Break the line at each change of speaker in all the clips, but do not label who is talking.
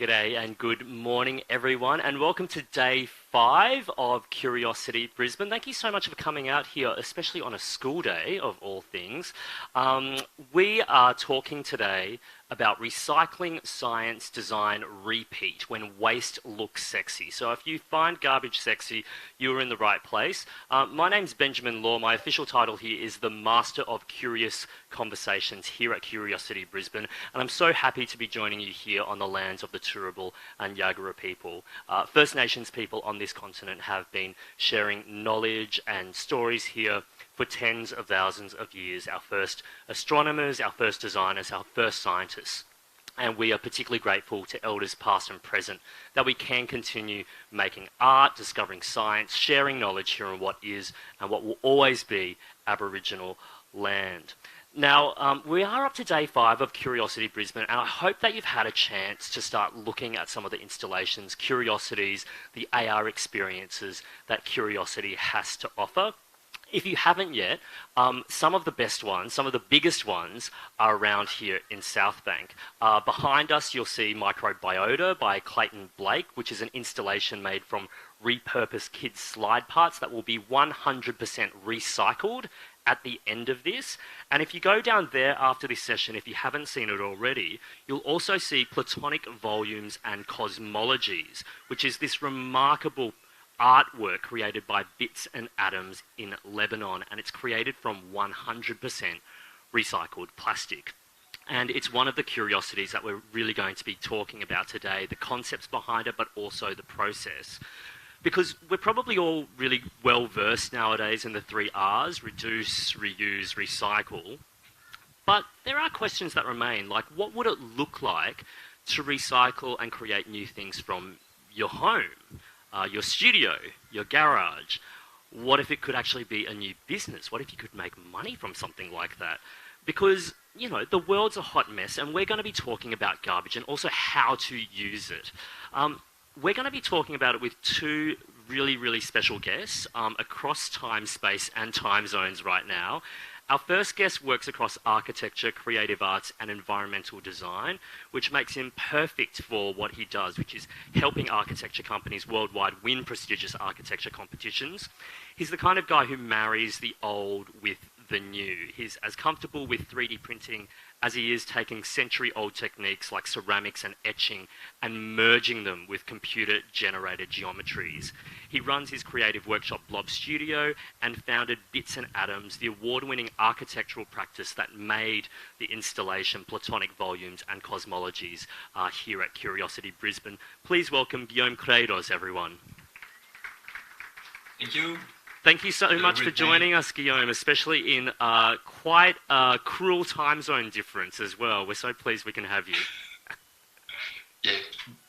G'day and good morning, everyone, and welcome to day 5 of Curiosity Brisbane. Thank you so much for coming out here, especially on a school day, of all things. We are talking today about recycling, science, design, repeat, when waste looks sexy. So if you find garbage sexy, you're in the right place. My name's Benjamin Law. My official title here is the Master of Curious Conversations here at Curiosity Brisbane, and I'm so happy to be joining you here on the lands of the Turrbal and Yagara people. First Nations people on this continent have been sharing knowledge and stories here for tens of thousands of years. Our first astronomers, our first designers, our first scientists. And we are particularly grateful to elders past and present that we can continue making art, discovering science, sharing knowledge here on what is and what will always be Aboriginal land. Now, we are up to day 5 of Curiosity Brisbane, and I hope that you've had a chance to start looking at some of the installations, curiosities, the AR experiences that Curiosity has to offer. If you haven't yet, some of the best ones, some of the biggest ones are around here in South Bank. Behind us, you'll see Microbiota by Clayton Blake, which is an installation made from repurposed kids' slide parts that will be 100% recycled at the end of this. And if you go down there after this session, if you haven't seen it already, you'll also see Platonic Volumes and Cosmologies, which is this remarkable artwork created by Bits and Atoms in Lebanon, and it's created from 100% recycled plastic. And it's one of the curiosities that we're really going to be talking about today, the concepts behind it, but also the process. Because we're probably all really well versed nowadays in the 3 R's, reduce, reuse, recycle. But there are questions that remain, like what would it look like to recycle and create new things from your home, your studio, your garage? What if it could actually be a new business? What if you could make money from something like that? Because, you know, the world's a hot mess, and we're going to be talking about garbage and also how to use it. We're going to be talking about it with 2 really, really special guests across time, space, and time zones right now. Our first guest works across architecture, creative arts, and environmental design, which makes him perfect for what he does, which is helping architecture companies worldwide win prestigious architecture competitions. He's the kind of guy who marries the old with the new. He's as comfortable with 3D printing as he is taking century-old techniques like ceramics and etching and merging them with computer-generated geometries. He runs his creative workshop Blob Studio and founded Bits and Atoms, the award-winning architectural practice that made the installation Platonic Volumes and Cosmologies here at Curiosity Brisbane. Please welcome Guillaume Credos, everyone.
Thank you.
Thank you so much for joining us, Guillaume, especially in quite a cruel time zone difference as well. We're so pleased we can have you.
Yeah,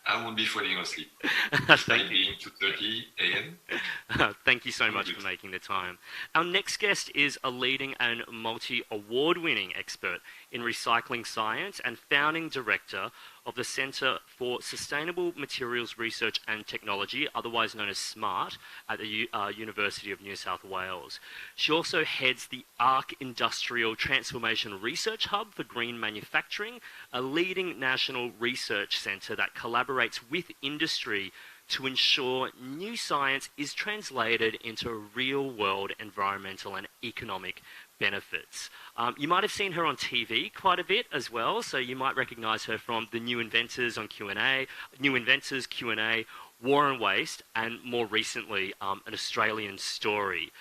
I won't be falling asleep.
Thank you.
Being 2:30 a.m.
Thank you so much for making the time. Our next guest is a leading and multi-award-winning expert in recycling science and founding director of the Centre for Sustainable Materials Research and Technology, otherwise known as SMART, at the University of New South Wales. She also heads the ARC Industrial Transformation Research Hub for Green Manufacturing, a leading national research centre that collaborates with industry to ensure new science is translated into real-world environmental and economic benefits. You might have seen her on TV quite a bit as well, so you might recognise her from the New Inventors on Q&A, New Inventors Q&A, War and Waste, and more recently, An Australian Story,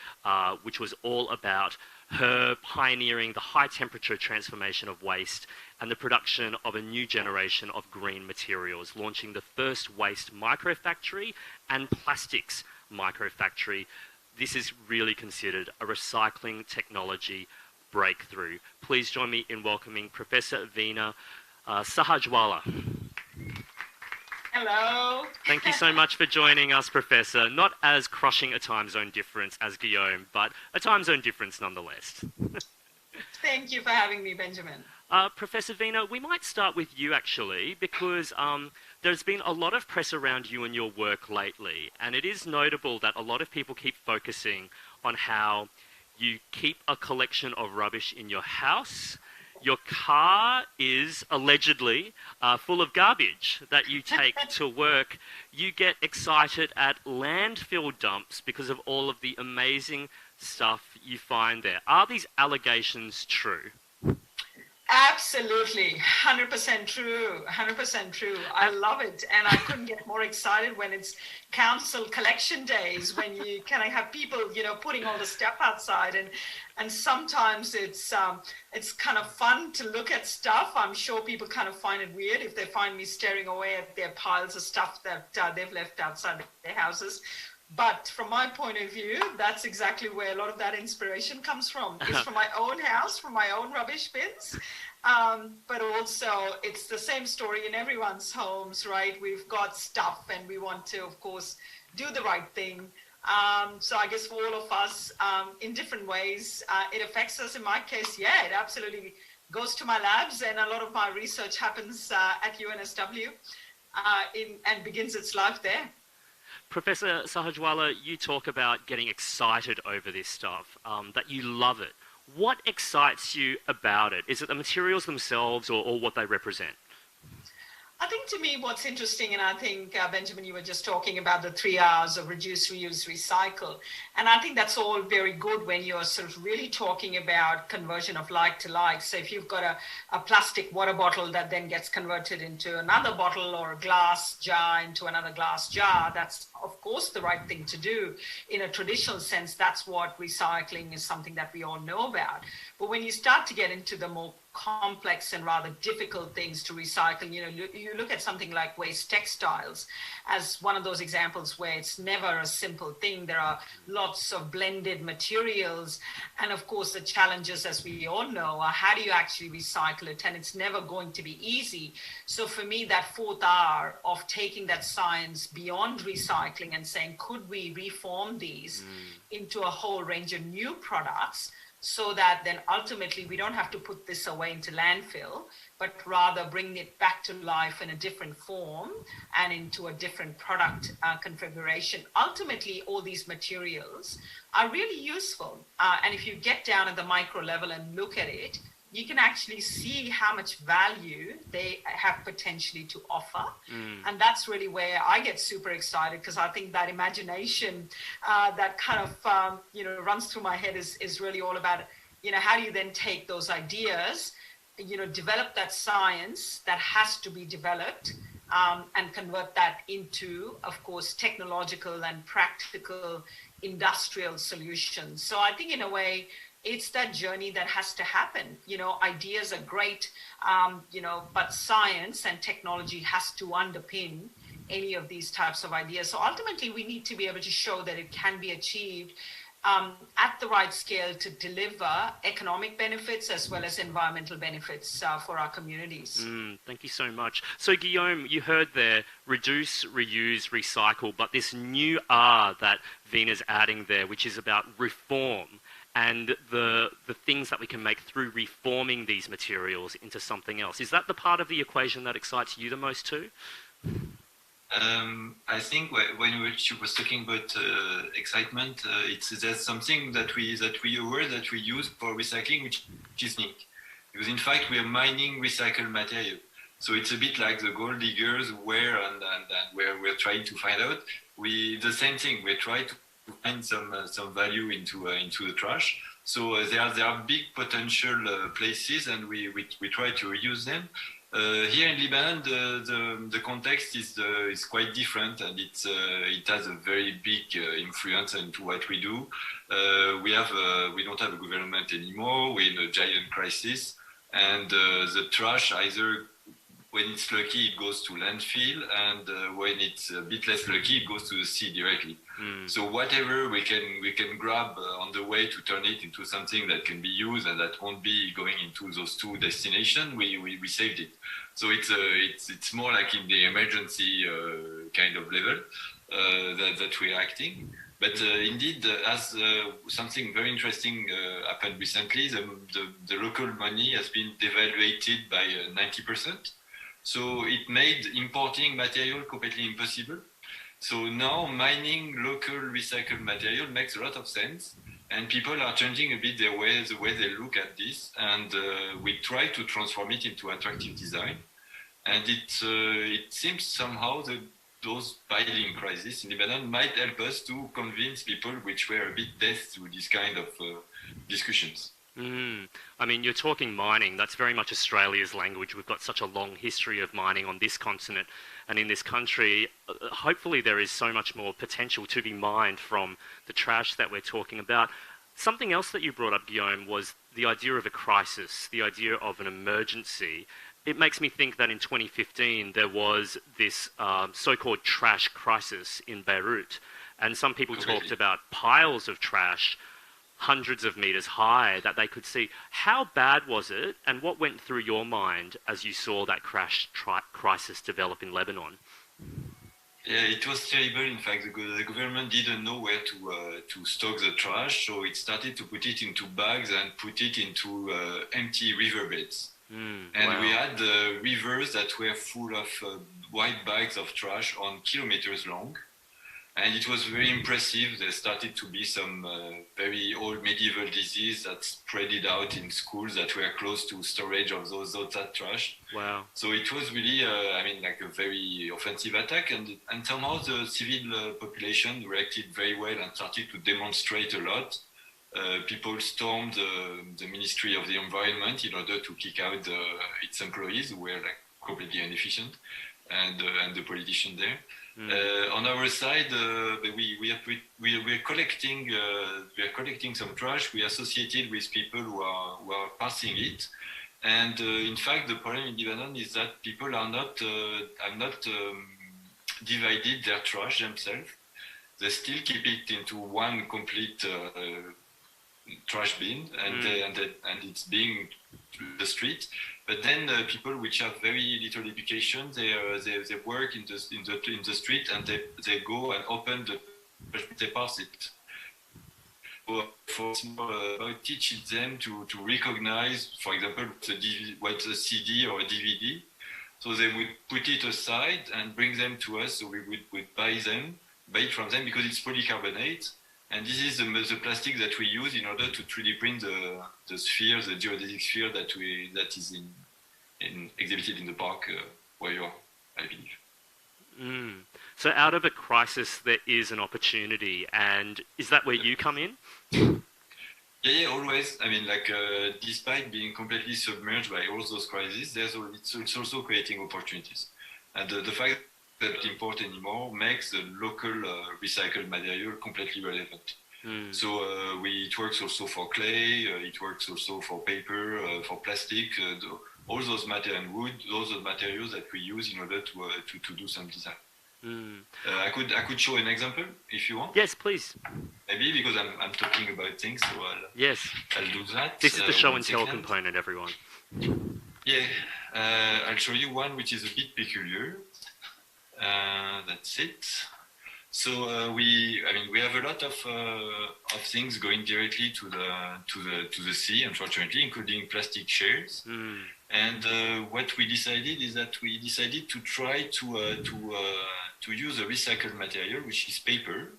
which was all about her pioneering the high-temperature transformation of waste and the production of a new generation of green materials, launching the first waste microfactory and plastics microfactory. This is really considered a recycling technology breakthrough. Please join me in welcoming Professor Veena Sahajwala.
Hello.
Thank you so much for joining us, Professor. Not as crushing a time zone difference as Guillaume, but a time zone difference nonetheless.
Thank you for having me, Benjamin.
Professor Veena, we might start with you actually, because there's been a lot of press around you and your work lately, and it is notable that a lot of people keep focusing on how you keep a collection of rubbish in your house, your car is allegedly full of garbage that you take to work. You get excited at landfill dumps because of all of the amazing stuff you find there. Are these allegations true?
Absolutely, 100% true, 100% true. I love it, and I couldn't get more excited when it's council collection days, when you kind of have people, putting all the stuff outside, and sometimes it's kind of fun to look at stuff. I'm sure people kind of find it weird if they find me staring away at their piles of stuff that they've left outside their houses. But from my point of view, that's exactly where a lot of that inspiration comes from. It's from my own house, from my own rubbish bins. But also, it's the same story in everyone's homes, right? We've got stuff and we want to, of course, do the right thing. So I guess for all of us, in different ways, it affects us. In my case, yeah, it absolutely goes to my labs, and a lot of my research happens at UNSW and begins its life there.
Professor Sahajwala, you talk about getting excited over this stuff, that you love it. What excites you about it? Is it the materials themselves or what they represent?
I think to me what's interesting, and I think, Benjamin, you were just talking about the 3 R's of reduce, reuse, recycle. And I think that's all very good when you're sort of really talking about conversion of like to like. So if you've got a plastic water bottle that then gets converted into another bottle, or a glass jar into another glass jar, that's of course the right thing to do. In a traditional sense, that's what recycling is, something that we all know about. But when you start to get into the more complex and rather difficult things to recycle, you look at something like waste textiles as one of those examples where it's never a simple thing. There are lots of blended materials, and of course the challenges, as we all know, are how do you actually recycle it, and it's never going to be easy. So for me, that 4th R of taking that science beyond recycling and saying, could we reform these into a whole range of new products, so that then ultimately we don't have to put this away into landfill, but rather bring it back to life in a different form and into a different product configuration. Ultimately, all these materials are really useful. And if you get down at the micro level and look at it, you can actually see how much value they have potentially to offer. And that's really where I get super excited, because I think that imagination that kind of, runs through my head is really all about, how do you then take those ideas, develop that science that has to be developed, and convert that into, of course, technological and practical industrial solutions. So I think in a way, it's that journey that has to happen. Ideas are great, but science and technology has to underpin any of these types of ideas. So ultimately, we need to be able to show that it can be achieved at the right scale to deliver economic benefits as well as environmental benefits for our communities.
Thank you so much. So Guillaume, you heard there, reduce, reuse, recycle, but this new R that Veena's adding there, which is about reform, and the things that we can make through reforming these materials into something else. Is that the part of the equation that excites you the most too?
I think when she was talking about excitement, there's something that we use for recycling, which is unique. Because in fact, we are mining recycled material. So it's a bit like the gold diggers where we're trying to find out. The same thing, we try to find some value into the trash. So there are big potential places, and we try to reuse them. Here in Lebanon, the context is quite different, and it has a very big influence into what we do. We don't have a government anymore. We're in a giant crisis, and the trash, either when it's lucky, it goes to landfill, and when it's a bit less lucky, it goes to the sea directly. So whatever we can grab on the way to turn it into something that can be used and that won't be going into those two destinations, we saved it. So it's more like in the emergency kind of level that we're acting. But indeed, as something very interesting happened recently, the local money has been devaluated by 90%. So it made importing material completely impossible. So now mining local recycled material makes a lot of sense. and people are changing a bit the way they look at this, and we try to transform it into attractive design. And it seems somehow that those piling crises in Lebanon might help us to convince people which were a bit deaf to this kind of discussions.
I mean, you're talking mining. That's very much Australia's language. We've got such a long history of mining on this continent and in this country. Hopefully there is so much more potential to be mined from the trash that we're talking about. Something else that you brought up, Guillaume, was the idea of a crisis, the idea of an emergency. It makes me think that in 2015 there was this so-called trash crisis in Beirut, and some people talked about piles of trash hundreds of meters high that they could see. How bad was it, and what went through your mind as you saw that crisis develop in Lebanon?
Yeah, it was terrible. In fact, the government didn't know where to stock the trash, so it started to put it into bags and put it into empty riverbeds. And we had rivers that were full of white bags of trash on kilometers long. And it was very impressive. There started to be some very old medieval disease that spread it out in schools that were close to storage of that trash.
Wow.
So it was really, like a very offensive attack. And somehow the civil population reacted very well and started to demonstrate a lot. People stormed the Ministry of the Environment in order to kick out its employees who were like completely inefficient, and the politician there. On our side, we are collecting some trash. We associated with people who are passing it, and in fact, the problem in Lebanon is that people have not divided their trash themselves. They still keep it into one complete trash bin, and it's being to the street. But then people which have very little education, they work in the street, and they go and open they pass it. For teaching them to recognize, for example, what's a CD or a DVD. So they would put it aside and bring them to us. So we would buy it from them because it's polycarbonate. And this is the plastic that we use in order to 3D print the sphere, the geodesic sphere that is exhibited in the park where you are, I believe.
So out of a crisis, there is an opportunity, and is that where you come in?
Yeah, always. I mean, despite being completely submerged by all those crises, it's also creating opportunities. And the fact that import anymore makes the local recycled material completely relevant. So it works also for clay, it works also for paper, for plastic, all those materials, and wood, those are materials that we use in order to do some design. I could show an example if you want.
Yes, please.
Maybe because I'm talking about things, so I'll do that.
This is the show and tell component, everyone.
Yeah, I'll show you one which is a bit peculiar. That's it. So we have a lot of things going directly to the sea, unfortunately, including plastic chairs. And what we decided is that we decided to try to use a recycled material, which is paper.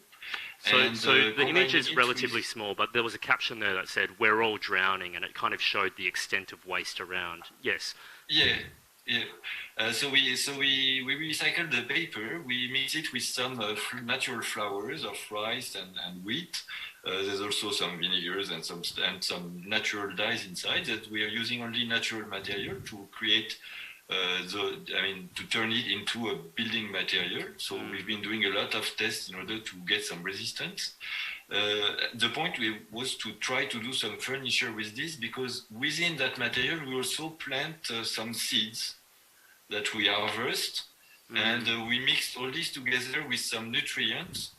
So the image is relatively small, but there was a caption there that said, "We're all drowning," and it kind of showed the extent of waste around. Yes.
Yeah. So we recycled the paper. We mix it with some natural flours of rice and wheat. There's also some vinegars and some natural dyes inside that we are using only natural material to create to turn it into a building material. So we've been doing a lot of tests in order to get some resistance. The point was to try to do some furniture with this, because within that material we also plant some seeds that we harvest, and we mixed all this together with some nutrients.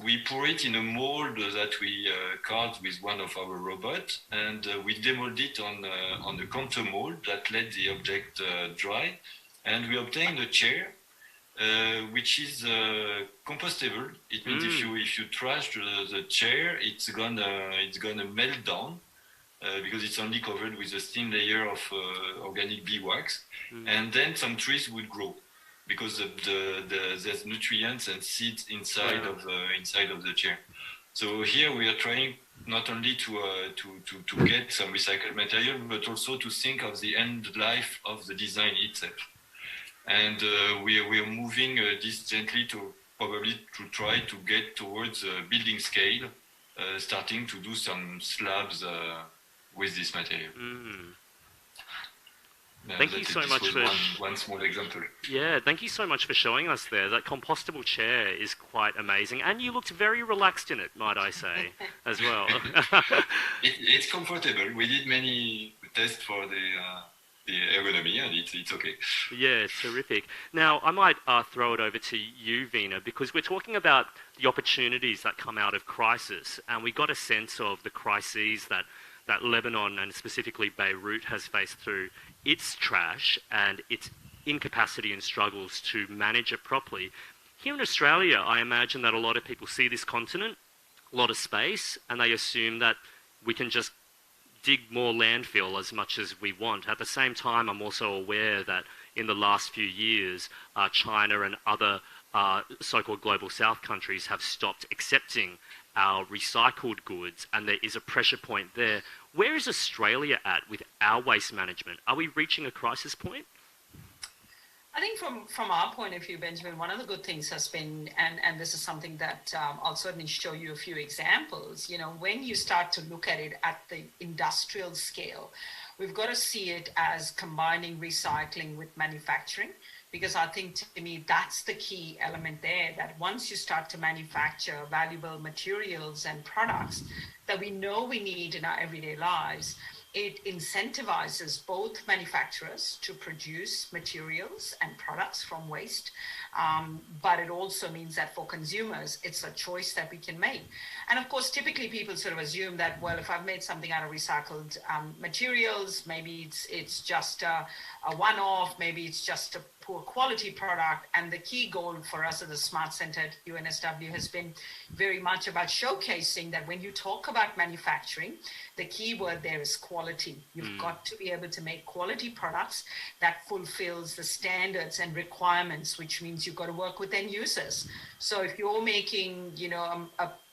We pour it in a mold that we carved with one of our robots, and we demold it on the counter mold that let the object dry, and we obtained a chair which is compostable. It means if you trash the chair, it's gonna melt down because it's only covered with a thin layer of organic beeswax, and then some trees would grow because there's nutrients and seeds inside of the chair. So here we are trying not only to get some recycled material, but also to think of the end life of the design itself. And we are moving this gently to probably to try to get towards building scale, starting to do some slabs with this material.
Thank you so much for
one small example.
Yeah, thank you so much for showing us there. That compostable chair is quite amazing, and you looked very relaxed in it, might I say, as well.
It's comfortable. We did many tests for the ergonomy, and it's okay.
Yeah, terrific. Now, I might throw it over to you, Vina, because we're talking about the opportunities that come out of crisis, and we got a sense of the crises that Lebanon and specifically Beirut has faced through its trash and its incapacity and struggles to manage it properly. Here in Australia, I imagine that a lot of people see this continent, a lot of space, and they assume that we can just dig more landfill as much as we want. At the same time, I'm also aware that in the last few years, China and other so-called global south countries have stopped accepting our recycled goods, and there is a pressure point there. Where is Australia at with our waste management? Are we reaching a crisis point?
I think from our point of view, Benjamin, one of the good things has been, and this is something that I'll certainly show you a few examples, when you start to look at it at the industrial scale, we've got to see it as combining recycling with manufacturing. Because I think, to me, that's the key element there, that once you start to manufacture valuable materials and products that we know we need in our everyday lives, it incentivizes both manufacturers to produce materials and products from waste, but it also means that for consumers, it's a choice that we can make. And of course, typically people sort of assume that, well, if I've made something out of recycled materials, maybe it's just a one-off, maybe it's just a poor quality product. And the key goal for us at the Smart Center at UNSW has been very much about showcasing that when you talk about manufacturing, the key word there is quality. You've got to be able to make quality products that fulfills the standards and requirements, which means you've got to work with end users. So if you're making,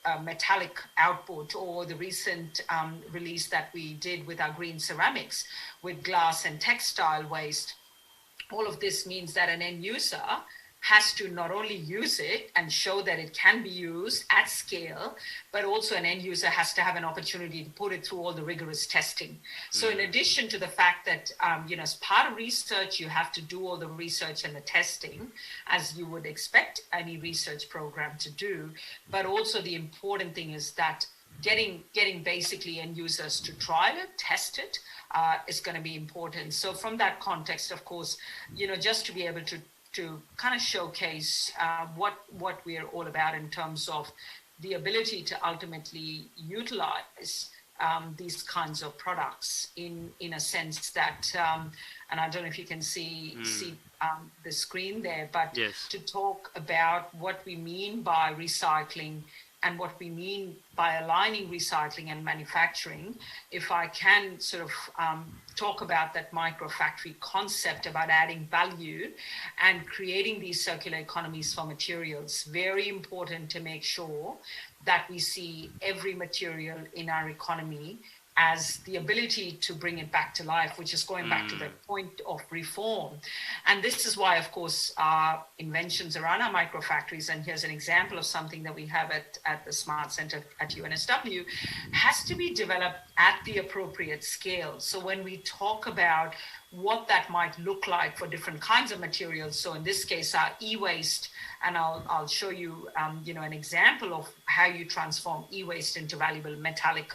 a metallic output, or the recent release that we did with our green ceramics with glass and textile waste, all of this means that an end user has to not only use it and show that it can be used at scale, but also an end user has to have an opportunity to put it through all the rigorous testing. So in addition to the fact that, as part of research, you have to do all the research and the testing, as you would expect any research program to do, but also the important thing is that getting basically end users to trial it, test it, is going to be important. So from that context, of course, just to be able to kind of showcase what we're all about in terms of the ability to ultimately utilize these kinds of products in a sense that, and I don't know if you can see the screen there, but
yes,
to talk about what we mean by recycling and what we mean by aligning recycling and manufacturing, if I can sort of talk about that microfactory concept about adding value and creating these circular economies for materials, very important to make sure that we see every material in our economy as the ability to bring it back to life, which is going back to the point of reform. And this is why, of course, our inventions around our microfactories, and here's an example of something that we have at the Smart Center at UNSW, has to be developed at the appropriate scale. So when we talk about what that might look like for different kinds of materials, so in this case, our e-waste, and I'll show you, an example of how you transform e-waste into valuable metallic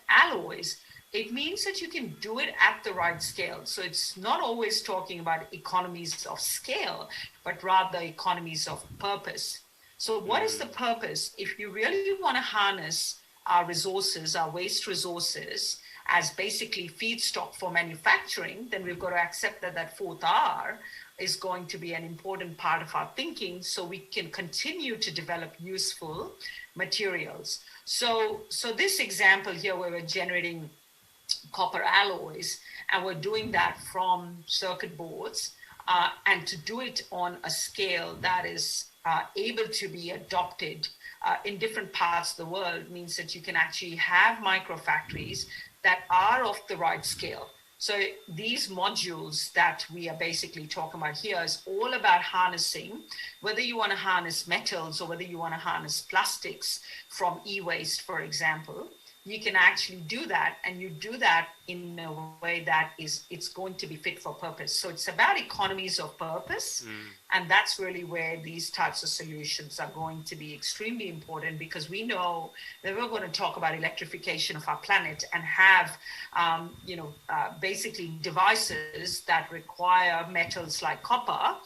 alloys. It means that you can do it at the right scale. So it's not always talking about economies of scale, but rather economies of purpose. So what is the purpose? If you really want to harness our resources, our waste resources, as basically feedstock for manufacturing, then we've got to accept that fourth R is going to be an important part of our thinking, so we can continue to develop useful materials. So this example here, where we're generating copper alloys, and we're doing that from circuit boards, and to do it on a scale that is able to be adopted in different parts of the world means that you can actually have micro factories that are of the right scale. So these modules that we are basically talking about here is all about harnessing, whether you want to harness metals or whether you want to harness plastics from e-waste, for example. You can actually do that, and you do that in a way that it's going to be fit for purpose. So it's about economies of purpose, and that's really where these types of solutions are going to be extremely important, because we know that we're going to talk about electrification of our planet and have, basically devices that require metals like copper.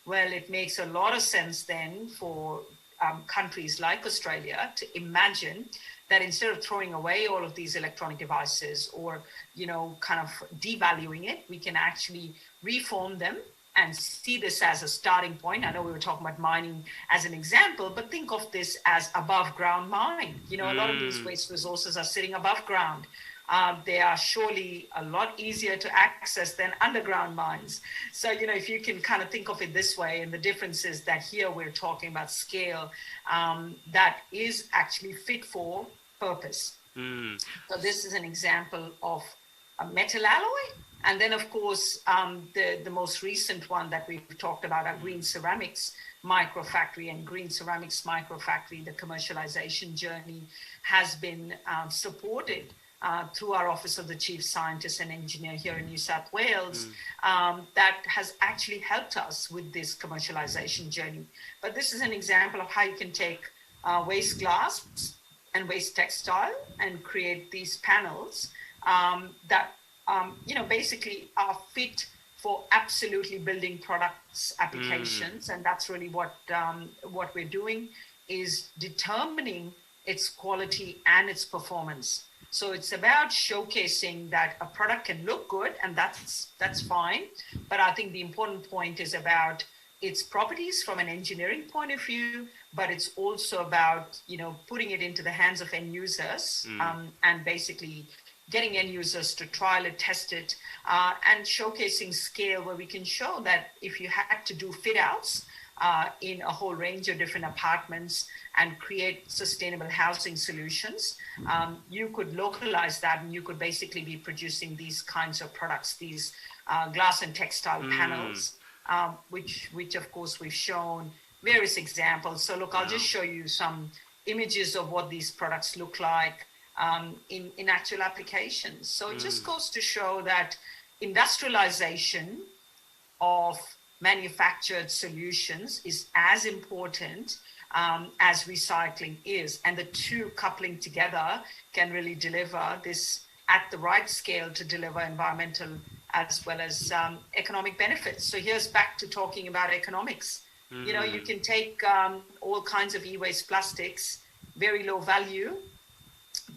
Well, it makes a lot of sense then for countries like Australia to imagine that instead of throwing away all of these electronic devices or, kind of devaluing it, we can actually reform them and see this as a starting point. I know we were talking about mining as an example, but think of this as above ground mine. A lot of these waste resources are sitting above ground. They are surely a lot easier to access than underground mines. So, if you can kind of think of it this way, and the difference is that here we're talking about scale that is actually fit for purpose. So this is an example of a metal alloy. And then, of course, the most recent one that we've talked about, our green ceramics microfactory. And green ceramics microfactory, the commercialization journey has been supported through our Office of the Chief Scientist and Engineer here in New South Wales, that has actually helped us with this commercialization journey. But this is an example of how you can take waste glass and waste textile and create these panels that, basically are fit for absolutely building products applications. And that's really what we're doing, is determining its quality and its performance. So it's about showcasing that a product can look good, and that's fine. But I think the important point is about its properties from an engineering point of view, but it's also about, putting it into the hands of end users, and basically getting end users to trial it, test it, and showcasing scale where we can show that if you had to do fit outs in a whole range of different apartments and create sustainable housing solutions, you could localize that, and you could basically be producing these kinds of products, these glass and textile panels, which of course we've shown various examples. So look, I'll just show you some images of what these products look like in actual applications. So it just goes to show that industrialization of manufactured solutions is as important as recycling is, and the two coupling together can really deliver this at the right scale to deliver environmental as well as economic benefits. So here's back to talking about economics. You can take all kinds of e-waste plastics, very low value,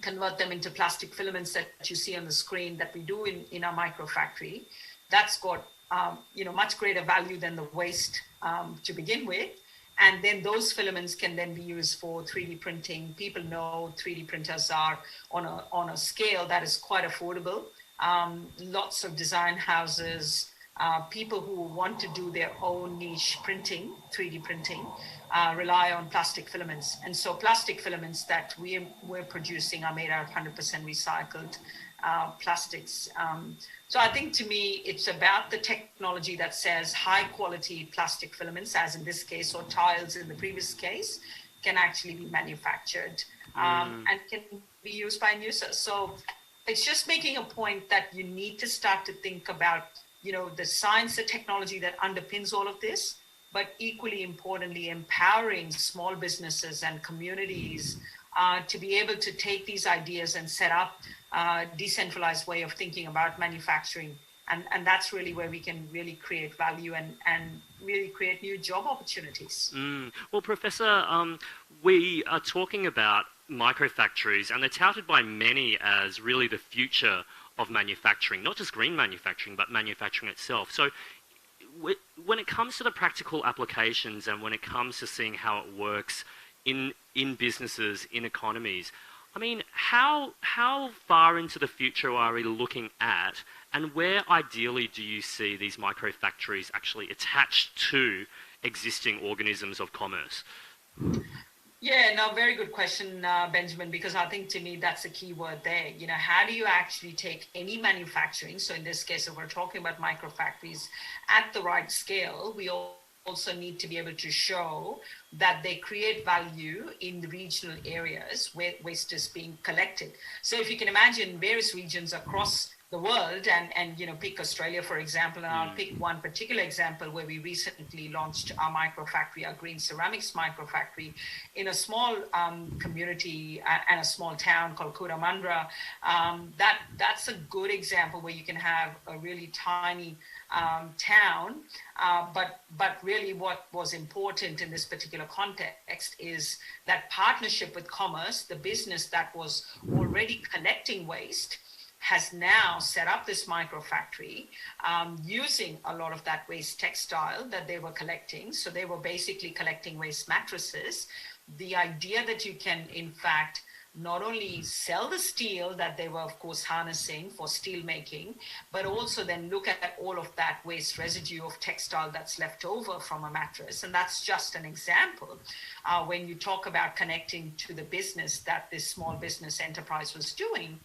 convert them into plastic filaments that you see on the screen that we do in our microfactory. That's got much greater value than the waste to begin with. And then those filaments can then be used for 3D printing. People know 3D printers are on a scale that is quite affordable. Lots of design houses, people who want to do their own niche printing, 3D printing, rely on plastic filaments. And so plastic filaments that we're producing are made out of 100% recycled plastics. So I think, to me, it's about the technology that says high quality plastic filaments, as in this case, or tiles in the previous case, can actually be manufactured and can be used by users. So it's just making a point that you need to start to think about, the science, the technology that underpins all of this, but equally importantly, empowering small businesses and communities to be able to take these ideas and set up a decentralized way of thinking about manufacturing. And that's really where we can really create value and really create new job opportunities.
Well, Professor, we are talking about microfactories, and they're touted by many as really the future of manufacturing, not just green manufacturing, but manufacturing itself. So when it comes to the practical applications and when it comes to seeing how it works in businesses, in economies, I mean, how far into the future are we looking at, and where ideally do you see these microfactories actually attached to existing organisms of commerce?
Yeah, no, very good question, Benjamin, because I think to me that's a key word there. How do you actually take any manufacturing? So in this case, if we're talking about micro factories at the right scale, we also need to be able to show that they create value in the regional areas where waste is being collected. So if you can imagine various regions across the world and pick Australia, for example, and I'll pick one particular example where we recently launched our micro factory, our green ceramics micro factory in a small community and a small town called Cootamundra. That's a good example where you can have a really tiny town, but really what was important in this particular context is that partnership with commerce, the business that was already collecting waste, has now set up this micro factory using a lot of that waste textile that they were collecting. So they were basically collecting waste mattresses. The idea that you can, in fact, not only sell the steel that they were, of course, harnessing for steel making, but also then look at all of that waste residue of textile that's left over from a mattress. And that's just an example. When you talk about connecting to the business that this small business enterprise was doing,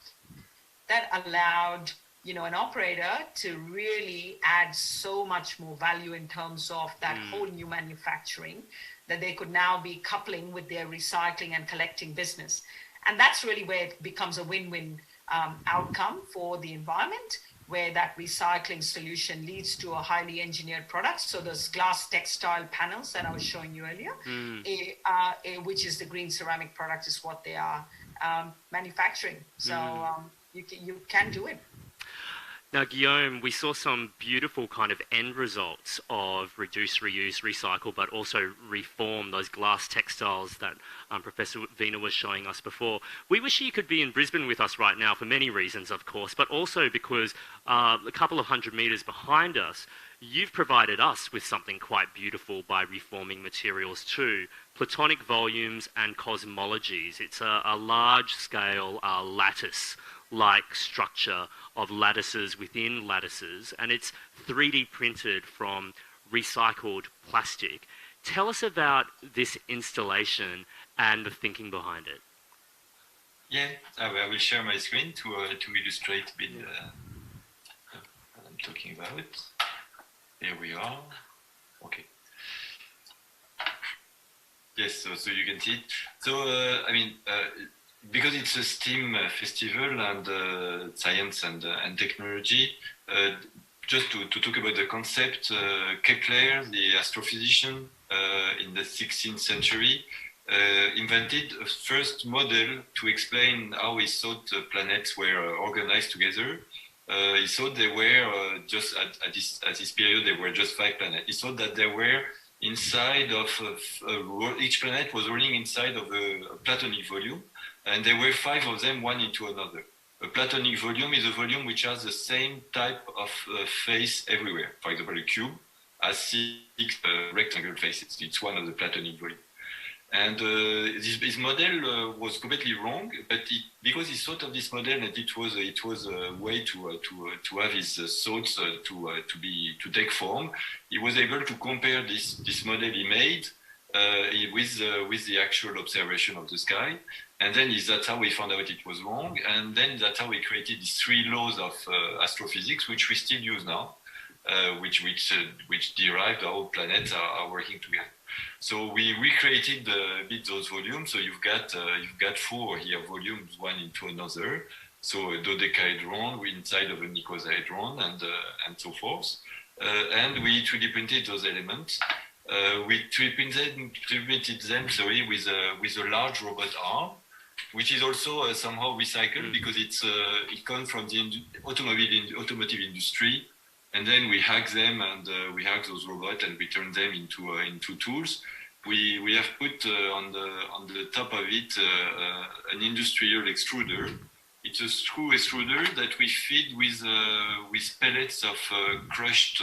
that allowed an operator to really add so much more value in terms of that whole new manufacturing that they could now be coupling with their recycling and collecting business. And that's really where it becomes a win-win outcome for the environment, where that recycling solution leads to a highly engineered product. So those glass textile panels that I was showing you earlier, which is the green ceramic product, is what they are manufacturing. So you can do it.
Now, Guillaume, we saw some beautiful kind of end results of reduce, reuse, recycle, but also reform, those glass textiles that Professor Veena was showing us before. We wish you could be in Brisbane with us right now for many reasons, of course, but also because a couple of 100 metres behind us, you've provided us with something quite beautiful by reforming materials too, platonic volumes and cosmologies. It's a large-scale lattice-like structure of lattices within lattices, and it's 3D printed from recycled plastic. Tell us about this installation and the thinking behind it.
Yeah, I will share my screen to illustrate a bit what I'm talking about. Here we are. Okay. Yes, so you can see it. So, because it's a STEAM festival and science and technology, just to talk about the concept, Kepler, the astrophysician in the 16th century, invented a first model to explain how he thought planets were organized together. He thought they were just at this period, there were just 5 planets. He thought that there were inside of each planet was rolling inside of a platonic volume, and there were 5 of them, one into another. A platonic volume is a volume which has the same type of face everywhere. For example, a cube has 6 rectangle faces. It's one of the platonic volumes. And this model was completely wrong, but because he thought of this model and it was a way to have his thoughts to take form, he was able to compare this model he made with the actual observation of the sky, and then that's how we found out it was wrong, and then that's how we created these 3 laws of astrophysics, which we still use now, which derived how planets are working together. So we recreated a bit those volumes. So you've got 4 here volumes, one into another. So a dodecahedron inside of an icosahedron and so forth. And we 3D printed those elements. We 3D printed them with a large robot arm, which is also somehow recycled because it comes from the automotive industry. And then we hack them, and we hack those robots, and we turn them into tools. We have put on the top of it an industrial extruder. It's a screw extruder that we feed with pellets of crushed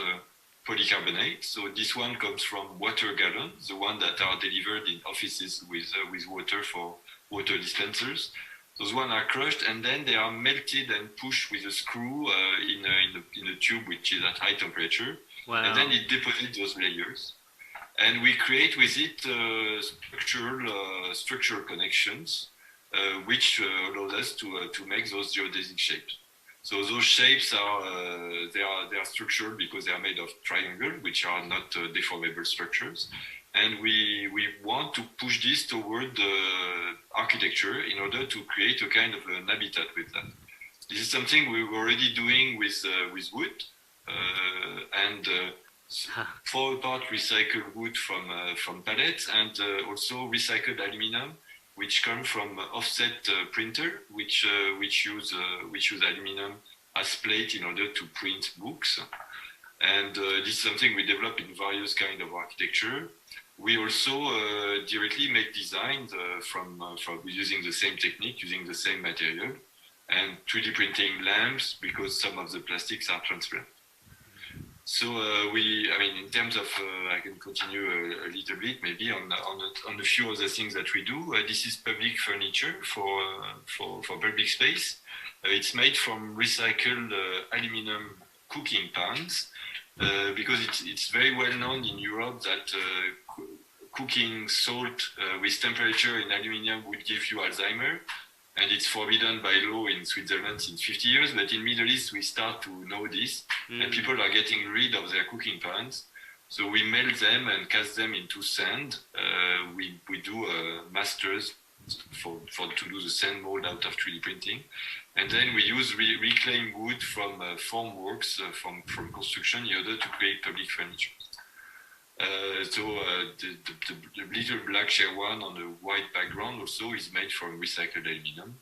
polycarbonate. So this one comes from water gallons, the one that are delivered in offices with water for water dispensers. Those ones are crushed, and then they are melted and pushed with a screw in a tube which is at high temperature.
Wow.
And then it deposits those layers. and we create with it structural connections, which allows us to make those geodesic shapes. So those shapes they are structural because they are made of triangle, which are not deformable structures. And we want to push this toward the architecture in order to create a kind of an habitat with that. This is something we were already doing with wood, and for a part recycled wood from pallets, and also recycled aluminum, which come from offset printer, which use aluminum as plate in order to print books. And this is something we develop in various kind of architecture. We also directly make designs from using the same technique, using the same material, and 3D printing lamps because some of the plastics are transparent. So in terms of, I can continue a little bit maybe on a few other things that we do. This is public furniture for public space. It's made from recycled aluminum cooking pans because it's very well known in Europe that cooking salt with temperature in aluminum would give you Alzheimer. And it's forbidden by law in Switzerland since 50 years. But in Middle East, we start to know this. And people are getting rid of their cooking pans. So we melt them and cast them into sand. We do masters to do the sand mold out of 3D printing. And then we use reclaimed wood from formworks, from construction in order to create public furniture. The little black share one on the white background also is made from recycled aluminum.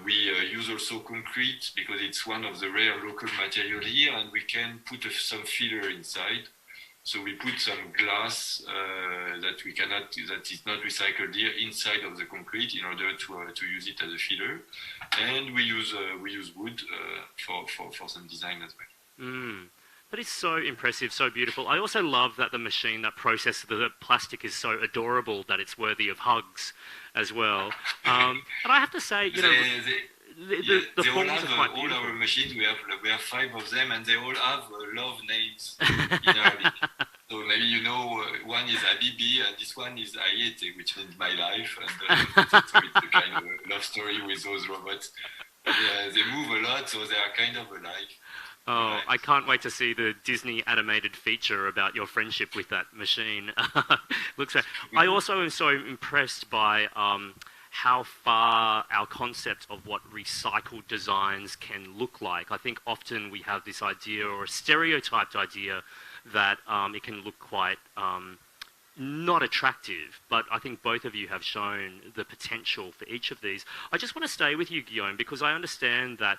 We use also concrete because it's one of the rare local material here, and we can put some filler inside. So we put some glass that is not recycled here inside of the concrete in order to use it as a filler, and we use wood for some design as well.
That is so impressive, so beautiful. I also love that the machine that processes the plastic is so adorable that it's worthy of hugs as well. And I have to say, the forms are quite beautiful.
All our machines, we have 5 of them, and they all have love names in Arabic. So maybe one is Habibi, and this one is Ayete, which means my life. And so it's a kind of a love story with those robots. They move a lot, so they are kind of alike.
Oh, I can't wait to see the Disney animated feature about your friendship with that machine. Looks like. I also am so impressed by how far our concept of what recycled designs can look like. I think often we have this idea or a stereotyped idea that it can look quite not attractive, but I think both of you have shown the potential for each of these. I just want to stay with you, Guillaume, because I understand that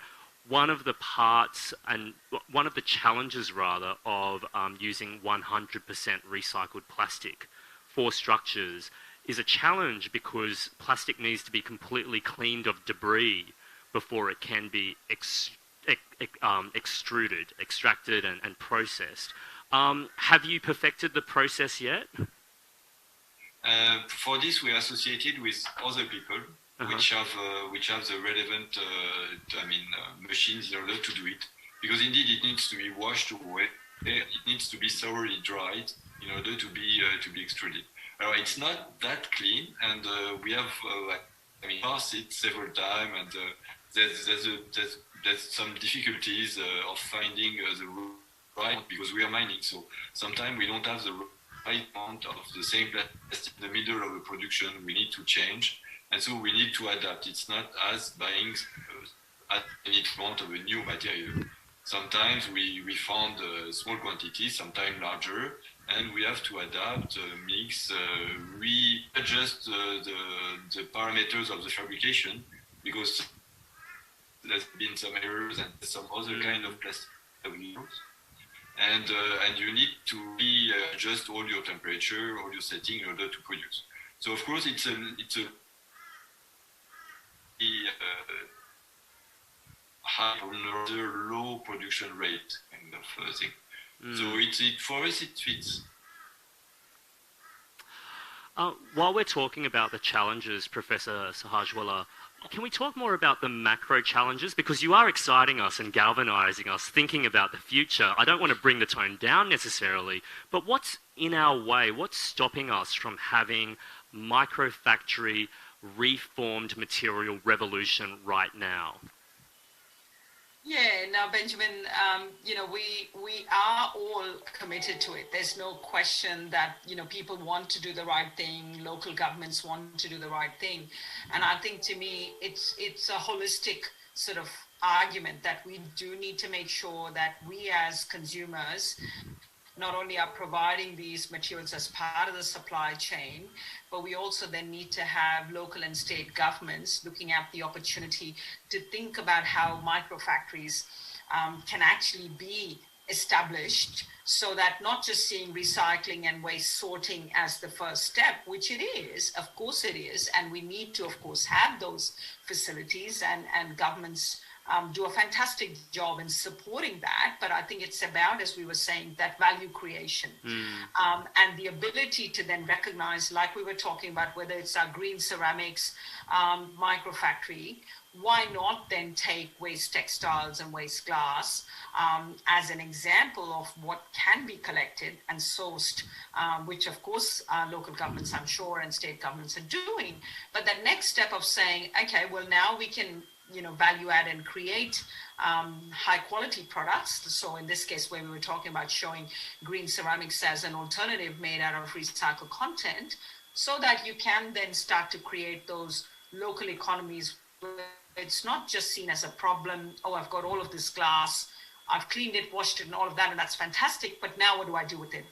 one of the parts and one of the challenges rather of using 100% recycled plastic for structures is a challenge because plastic needs to be completely cleaned of debris before it can be extracted and processed. Have you perfected the process yet?
For this, we are associated with other people which have the relevant machines in order to do it, because indeed it needs to be washed away, it needs to be thoroughly dried in order to be extruded. It's not that clean, and we have passed it several times, and there's some difficulties of finding the right, because we are mining, so sometimes we don't have the right amount of the same plastic in the middle of the production. We need to change. And so we need to adapt. It's not as buying any amount of a new material. Sometimes we found small quantities, sometimes larger, and we have to adapt, mix, readjust the parameters of the fabrication, because there's been some errors and some other kind of plastic errors. And you need to readjust all your temperature, all your setting in order to produce. So of course it's a high or rather low production rate kind of thing. So for us it fits.
While we're talking about the challenges, Professor Sahajwala, can we talk more about the macro challenges? Because you are exciting us and galvanizing us, thinking about the future. I don't want to bring the tone down necessarily, but what's in our way? What's stopping us from having microfactory reformed material revolution right now?
Yeah, now Benjamin, we are all committed to it. There's no question that people want to do the right thing. Local governments want to do the right thing, and I think to me it's a holistic sort of argument that we do need to make sure that we as consumers not only are providing these materials as part of the supply chain, but we also then need to have local and state governments looking at the opportunity to think about how microfactories can actually be established, so that not just seeing recycling and waste sorting as the first step, which it is, of course it is, and we need to, of course, have those facilities, and governments do a fantastic job in supporting that. But I think it's about, as we were saying, that value creation and the ability to then recognize, like we were talking about, whether it's our green ceramics microfactory, why not then take waste textiles and waste glass as an example of what can be collected and sourced, which of course local governments, I'm sure, and state governments are doing. But the next step of saying, okay, well, now we can value add and create high quality products. So in this case, where we were talking about showing green ceramics as an alternative made out of recycled content, so that you can then start to create those local economies where it's not just seen as a problem. Oh, I've got all of this glass, I've cleaned it, washed it, and all of that, and that's fantastic. But now what do I do with it?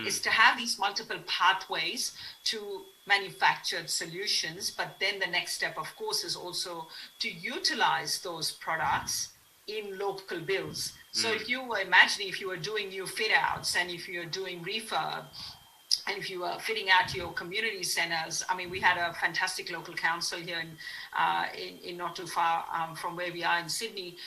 Is to have these multiple pathways to manufactured solutions. But then the next step, of course, is also to utilize those products in local builds. So if you were imagining, if you were doing new fit outs, and if you're doing refurb, and if you were fitting out your community centers, I mean, we had a fantastic local council here in not too far from where we are in Sydney,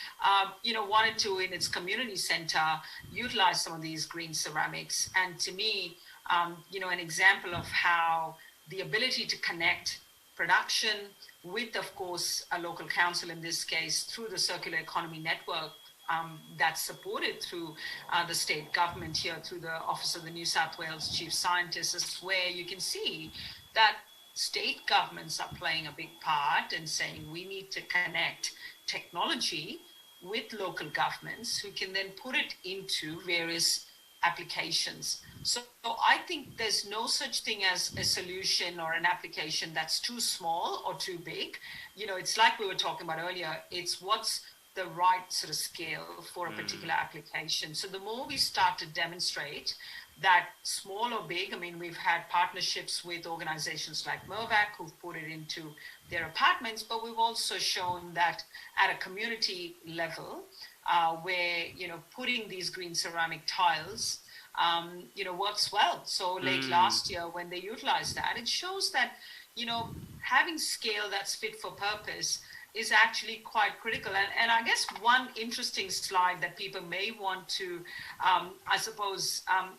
wanted to, in its community center, utilize some of these green ceramics. And to me, an example of how the ability to connect production with, of course, a local council, in this case, through the circular economy network, that's supported through the state government here, through the Office of the New South Wales Chief Scientist, is where you can see that state governments are playing a big part in saying we need to connect technology with local governments who can then put it into various applications. So I think there's no such thing as a solution or an application that's too small or too big. It's like we were talking about earlier, it's what's the right sort of scale for a particular application. So the more we start to demonstrate that, small or big, I mean, we've had partnerships with organizations like Mervac who've put it into their apartments, but we've also shown that at a community level, where, putting these green ceramic tiles, works well. So late last year, when they utilized that, it shows that, having scale that's fit for purpose is actually quite critical. And I guess one interesting slide that people may want to,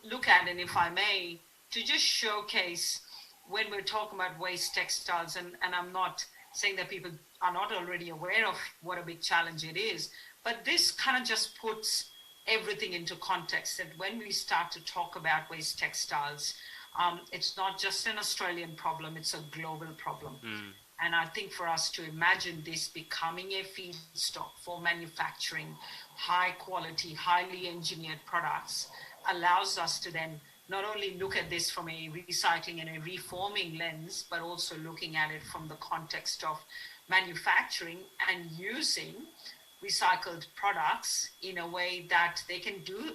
look at, and if I may, to just showcase when we're talking about waste textiles, and I'm not saying that people are not already aware of what a big challenge it is, but this kind of just puts everything into context, that when we start to talk about waste textiles, it's not just an Australian problem, it's a global problem. And I think for us to imagine this becoming a feedstock for manufacturing high quality, highly engineered products allows us to then not only look at this from a recycling and a reforming lens, but also looking at it from the context of manufacturing and using recycled products in a way that they can do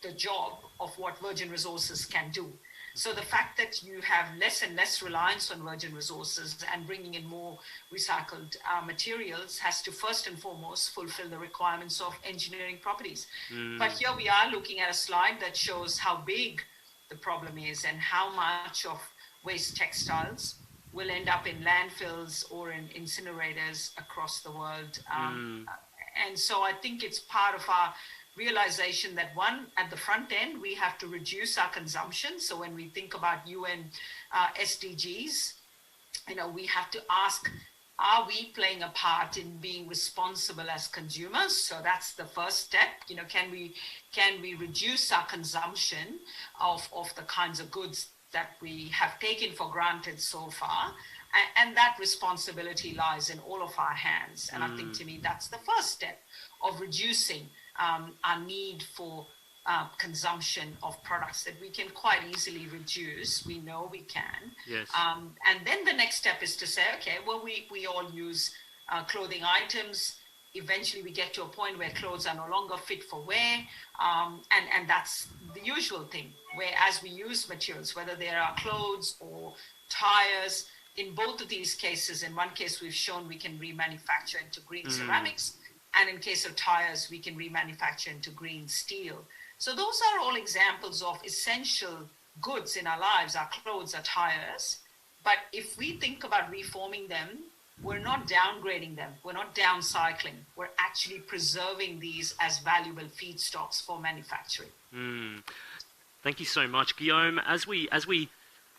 the job of what virgin resources can do. So the fact that you have less and less reliance on virgin resources and bringing in more recycled materials has to first and foremost fulfill the requirements of engineering properties. But here we are looking at a slide that shows how big the problem is and how much of waste textiles will end up in landfills or in incinerators across the world. And so I think it's part of our realization that one, at the front end, we have to reduce our consumption. So when we think about UN SDGs, we have to ask, are we playing a part in being responsible as consumers? So that's the first step. Can we reduce our consumption of the kinds of goods that we have taken for granted so far? And that responsibility lies in all of our hands. And I think, to me, that's the first step of reducing our need for consumption of products that we can quite easily reduce. We know we can.
Yes.
And then the next step is to say, okay, well, we all use clothing items. Eventually we get to a point where clothes are no longer fit for wear. And that's the usual thing, where as we use materials, whether they are clothes or tires, in both of these cases, in one case we've shown we can remanufacture into green ceramics, and in case of tires, we can remanufacture into green steel. So those are all examples of essential goods in our lives, our clothes, our tires. But if we think about reforming them, we're not downgrading them. We're not downcycling. We're actually preserving these as valuable feedstocks for manufacturing.
Thank you so much, Guillaume. As we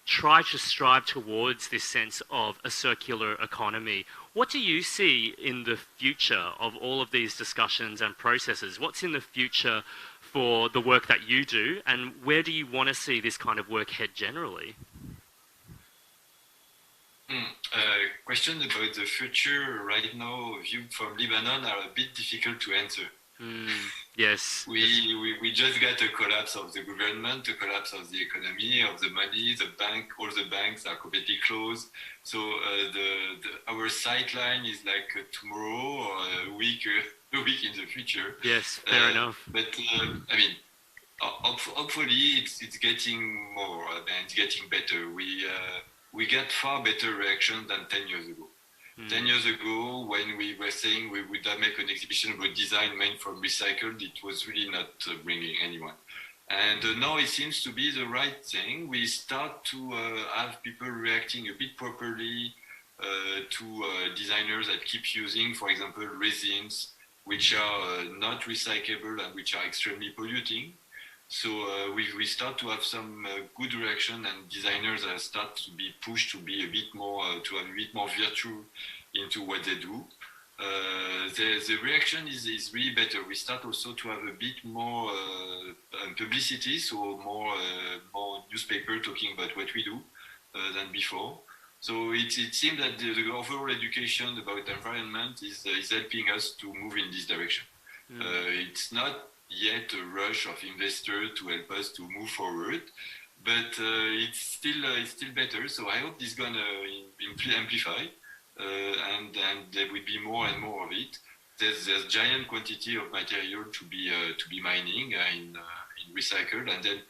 try to strive towards this sense of a circular economy, what do you see in the future of all of these discussions and processes? What's in the future for the work that you do, and where do you want to see this kind of work head generally?
Questions about the future right now, viewed from Lebanon, are a bit difficult to answer.
Yes.
We just got a collapse of the government, a collapse of the economy, of the money, the bank, all the banks are completely closed. So our sightline is like tomorrow or a week in the future.
Yes, fair enough.
But I mean, hopefully it's getting more and it's getting better. We get far better reaction than 10 years ago. 10 years ago, when we were saying we would make an exhibition about design made from recycled, it was really not bringing anyone. And now it seems to be the right thing. We start to have people reacting a bit properly to designers that keep using, for example, resins, which are not recyclable and which are extremely polluting. So we start to have some good reaction, and designers start to be pushed to be a bit more, to have a bit more virtue into what they do. The reaction is really better. We start also to have a bit more publicity, so more newspaper talking about what we do than before. So it seems that the overall education about environment is helping us to move in this direction. It's not yet a rush of investors to help us to move forward, but it's still better. So I hope this is gonna amplify, and there will be more and more of it. There's giant quantity of material to be mining in recycled, and then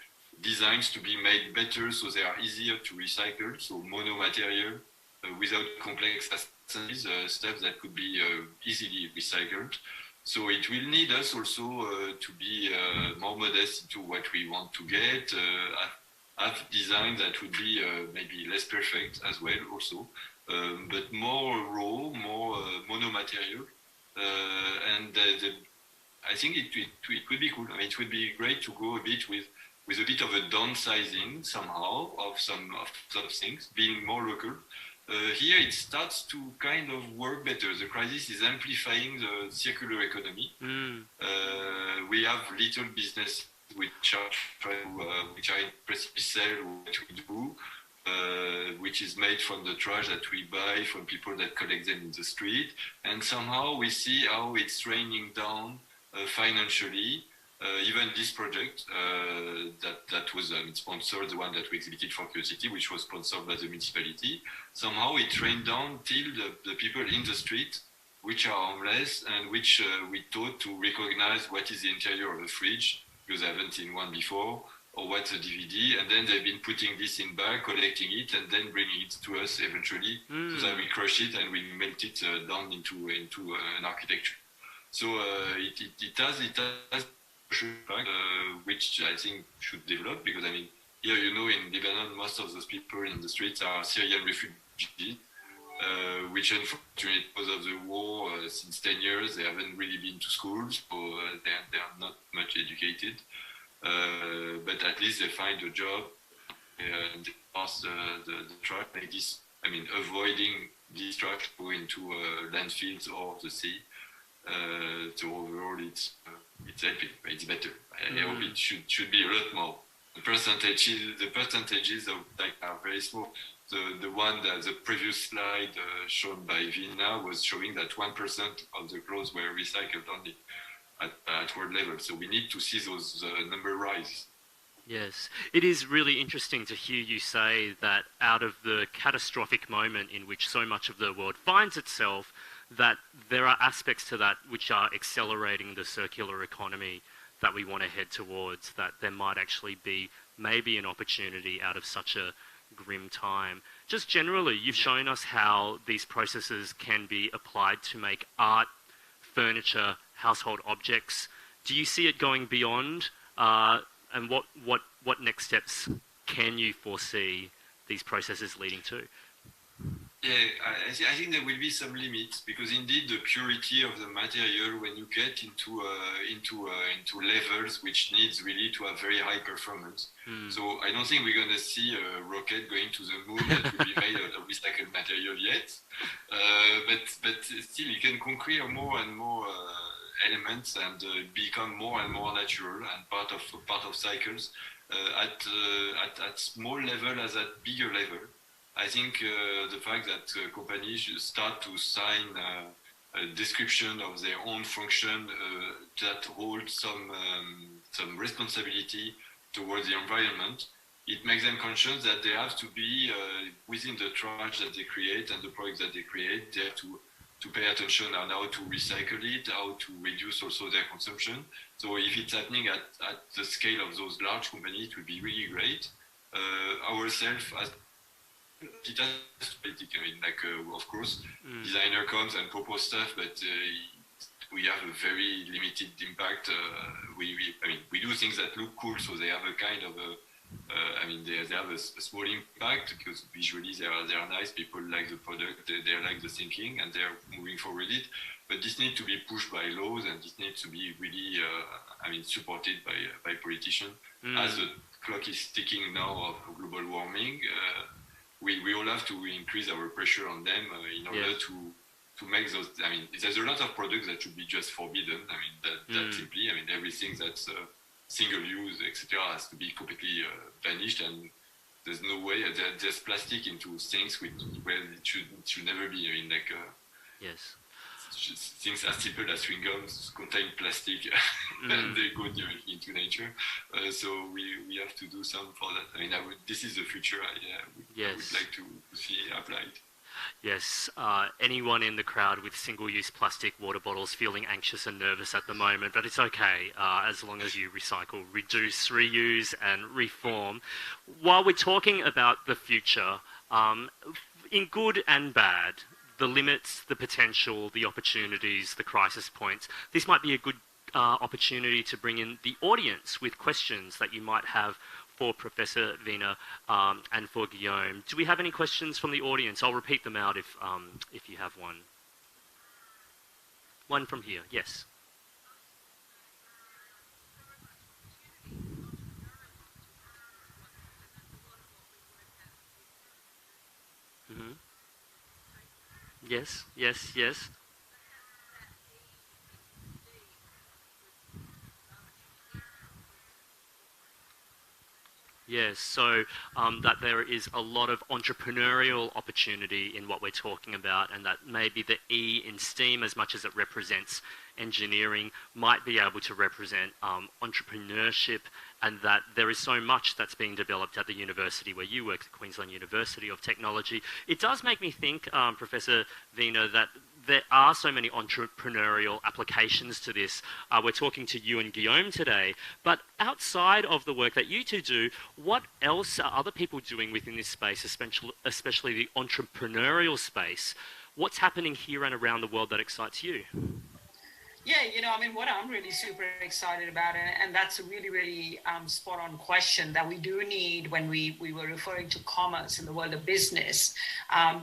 designs to be made better so they are easier to recycle. So mono material without complex assemblies, stuff that could be easily recycled. So it will need us also to be more modest into what we want to get, have design that would be maybe less perfect as well also, but more raw, more mono material. And I think it could be cool. I mean, it would be great to go a bit with a bit of a downsizing somehow of some things, being more local. Here it starts to kind of work better. The crisis is amplifying the circular economy. We have little business which are impressively sell what we do, which is made from the trash that we buy from people that collect them in the street. And somehow we see how it's raining down financially. Even this project that was sponsored, the one that we exhibited for Curiosity, which was sponsored by the municipality, somehow it rained down till the people in the street, which are homeless and which we taught to recognize what is the interior of a fridge, because I haven't seen one before, or what's a DVD, and then they've been putting this in bag, collecting it, and then bringing it to us eventually, so that we crush it and we melt it down into an architecture. So it has which I think should develop, because I mean, here, in Lebanon, most of those people in the streets are Syrian refugees. which unfortunately, because of the war, since 10 years, they haven't really been to schools, so they are not much educated. But at least they find a job and they pass the truck. Like this, I mean, avoiding these trucks go into landfills or the sea. So overall, it's helping. It's better. I hope it should be a lot more. The percentages of like are very small. The one that the previous slide shown by Vina was showing that 1% of the clothes were recycled only at world level. So we need to see those number rise.
Yes, it is really interesting to hear you say that out of the catastrophic moment in which so much of the world finds itself, that there are aspects to that which are accelerating the circular economy that we want to head towards, that there might actually be maybe an opportunity out of such a grim time. Just generally, you've shown us how these processes can be applied to make art, furniture, household objects. Do you see it going beyond? And what next steps can you foresee these processes leading to?
Yeah, I think there will be some limits because indeed the purity of the material when you get into levels which needs really to have very high performance. So I don't think we're going to see a rocket going to the moon that will be made out of recycled material yet. But still, you can conquer more and more elements and become more and more natural and part of cycles at small level as at bigger level. I think the fact that companies should start to sign a description of their own function that hold some responsibility towards the environment, it makes them conscious that they have to be within the trash that they create and the products that they create. They have to pay attention on how to recycle it, how to reduce also their consumption. So if it's happening at the scale of those large companies, it would be really great. Ourselves as it has to be, I mean, like, of course, designer comes and propose stuff, but we have a very limited impact. We do things that look cool, so they have a kind of they have a small impact because visually they are nice. People like the product, they like the thinking, and they're moving forward it. But this needs to be pushed by laws, and this needs to be really, supported by politicians. As the clock is ticking now of global warming. We all have to increase our pressure on them in order to make those. I mean, there's a lot of products that should be just forbidden. I mean, that simply. I mean, everything that's single use, etc., has to be completely vanished. And there's no way. There's plastic into things where it should never be. I mean, like
yes.
Things as simple as chewing gums contain plastic and they go into nature. So we have to do some for that. I mean, this is the future I would like to see applied.
Yes, anyone in the crowd with single-use plastic water bottles feeling anxious and nervous at the moment, but it's okay as long as you recycle, reduce, reuse and reform. While we're talking about the future, in good and bad, the limits, the potential, the opportunities, the crisis points. This might be a good opportunity to bring in the audience with questions that you might have for Professor Vina and for Guillaume. Do we have any questions from the audience? I'll repeat them out if you have one. One from here, yes. Mm-hmm. Yes, yes, yes. Yes, so that there is a lot of entrepreneurial opportunity in what we're talking about, and that maybe the E in STEAM, as much as it represents engineering, might be able to represent entrepreneurship, and that there is so much that's being developed at the university where you work, the Queensland University of Technology. It does make me think, Professor Vina, that there are so many entrepreneurial applications to this. We're talking to you and Guillaume today, but outside of the work that you two do, what else are other people doing within this space, especially the entrepreneurial space? What's happening here and around the world that excites you?
Yeah, I mean, what I'm really super excited about, and that's a really, really spot on question that we do need when we were referring to commerce in the world of business,